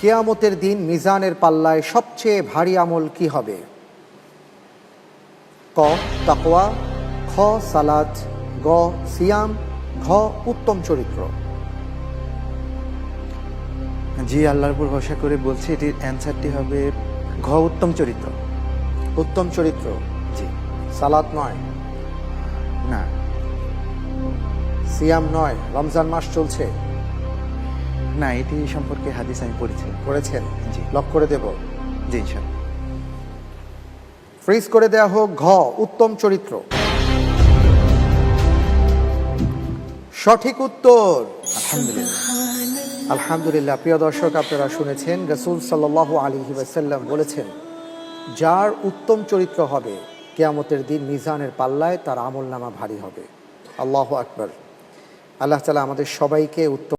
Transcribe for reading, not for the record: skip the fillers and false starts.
কিয়ামতের দিন মিজানের পাল্লায় সবচেয়ে ভারী আমল কি হবে? ক তাকওয়া, খ সালাত, গ সিয়াম, ঘ উত্তম চরিত্র। জি, আল্লাহর উপর ভরসা করে বলছি, এটির অ্যান্সারটি হবে ঘ, উত্তম চরিত্র। উত্তম চরিত্র। জি। সালাত নয়, না। সিয়াম নয়, রমজান মাস চলছে, না, এটি সম্পর্কে হাদিস আমি পড়েছিলাম। করেছেন? জি। লক করে দেব? জি, ইনশাআল্লাহ। ফ্রিজ করে দেয়া হোক। ঘ উত্তম চরিত্র সঠিক উত্তর। আলহামদুলিল্লাহ। আলহামদুলিল্লাহ। প্রিয় দর্শক, আপনারা শুনেছেন রাসূল সাল্লাল্লাহু আলাইহি ওয়াসাল্লাম বলেছেন, যার উত্তম চরিত্র হবে কিয়ামতের দিন মিজানের পাল্লায় তার আমলনামা ভারী হবে। আল্লাহু আকবার। আল্লাহ তাআলা আমাদের সবাইকে উত্তম